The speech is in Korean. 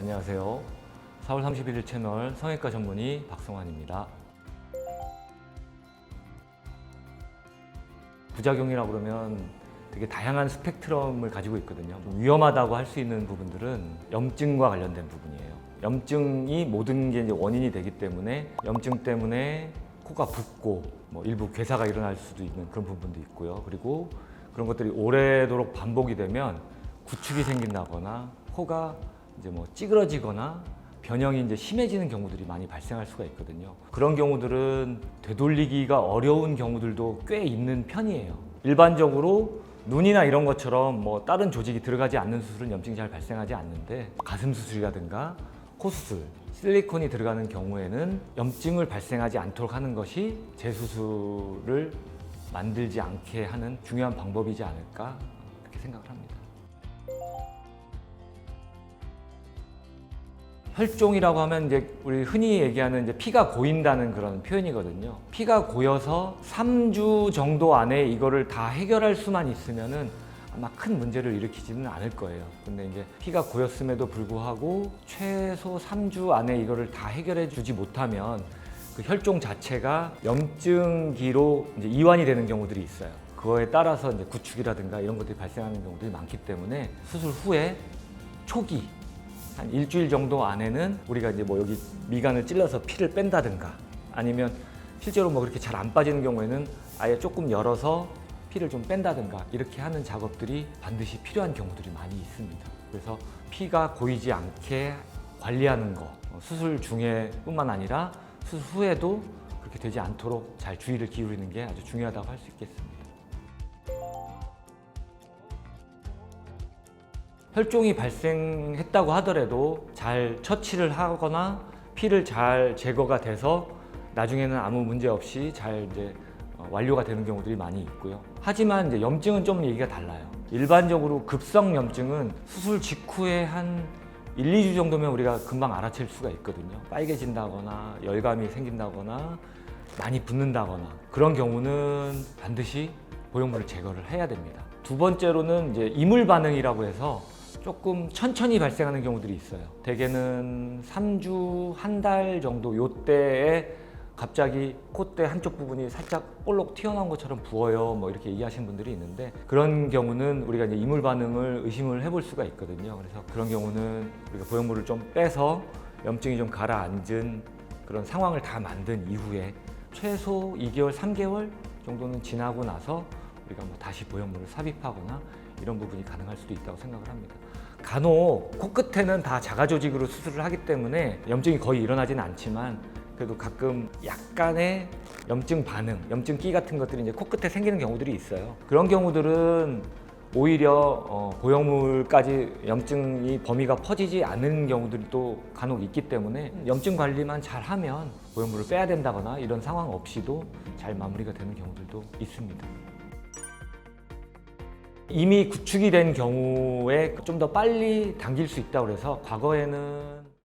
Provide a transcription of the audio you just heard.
안녕하세요. 4월 31일 채널 성형외과 전문의 박성환입니다. 부작용이라고 그러면 되게 다양한 스펙트럼을 가지고 있거든요. 좀 위험하다고 할 수 있는 부분들은 염증과 관련된 부분이에요. 염증이 모든 게 이제 원인이 되기 때문에 염증 때문에 코가 붓고 일부 괴사가 일어날 수도 있는 그런 부분도 있고요. 그리고 그런 것들이 오래도록 반복이 되면 구축이 생긴다거나 코가 이제 찌그러지거나 변형이 이제 심해지는 경우들이 많이 발생할 수가 있거든요. 그런 경우들은 되돌리기가 어려운 경우들도 꽤 있는 편이에요. 일반적으로 눈이나 이런 것처럼 다른 조직이 들어가지 않는 수술은 염증이 잘 발생하지 않는데 가슴 수술이라든가 코 수술, 실리콘이 들어가는 경우에는 염증을 발생하지 않도록 하는 것이 재수술을 만들지 않게 하는 중요한 방법이지 않을까 그렇게 생각을 합니다. 혈종이라고 하면 이제 우리 흔히 얘기하는 이제 피가 고인다는 그런 표현이거든요. 피가 고여서 3주 정도 안에 이거를 다 해결할 수만 있으면은 아마 큰 문제를 일으키지는 않을 거예요. 근데 이제 피가 고였음에도 불구하고 최소 3주 안에 이거를 다 해결해 주지 못하면 그 혈종 자체가 염증기로 이제 이완이 되는 경우들이 있어요. 그거에 따라서 이제 구축이라든가 이런 것들이 발생하는 경우들이 많기 때문에 수술 후에 초기 한 일주일 정도 안에는 우리가 이제 여기 미간을 찔러서 피를 뺀다든가 아니면 실제로 그렇게 잘 안 빠지는 경우에는 아예 조금 열어서 피를 좀 뺀다든가 이렇게 하는 작업들이 반드시 필요한 경우들이 많이 있습니다. 그래서 피가 고이지 않게 관리하는 거 수술 중에 뿐만 아니라 수술 후에도 그렇게 되지 않도록 잘 주의를 기울이는 게 아주 중요하다고 할 수 있겠습니다. 혈종이 발생했다고 하더라도 잘 처치를 하거나 피를 잘 제거가 돼서 나중에는 아무 문제 없이 잘 이제 완료가 되는 경우들이 많이 있고요. 하지만 이제 염증은 좀 얘기가 달라요. 일반적으로 급성 염증은 수술 직후에 한 1, 2주 정도면 우리가 금방 알아챌 수가 있거든요. 빨개진다거나 열감이 생긴다거나 많이 붓는다거나 그런 경우는 반드시 보형물을 제거를 해야 됩니다. 두 번째로는 이제 이물 반응이라고 해서 조금 천천히 발생하는 경우들이 있어요. 대개는 3주, 한 달 정도 요때에 갑자기 콧대 한쪽 부분이 살짝 볼록 튀어나온 것처럼 부어요. 이렇게 얘기하시는 분들이 있는데 그런 경우는 우리가 이제 이물 반응을 의심을 해볼 수가 있거든요. 그래서 그런 경우는 우리가 보형물을 좀 빼서 염증이 좀 가라앉은 그런 상황을 다 만든 이후에 최소 2개월, 3개월 정도는 지나고 나서 우리가 다시 보형물을 삽입하거나 이런 부분이 가능할 수도 있다고 생각을 합니다. 간혹 코끝에는 다 자가 조직으로 수술을 하기 때문에 염증이 거의 일어나지는 않지만 그래도 가끔 약간의 염증 반응, 염증기 같은 것들이 이제 코끝에 생기는 경우들이 있어요. 그런 경우들은 오히려 보형물까지 염증이 범위가 퍼지지 않는 경우들도 간혹 있기 때문에 염증 관리만 잘하면 보형물을 빼야 된다거나 이런 상황 없이도 잘 마무리가 되는 경우들도 있습니다. 이미 구축이 된 경우에 좀 더 빨리 당길 수 있다고 해서 과거에는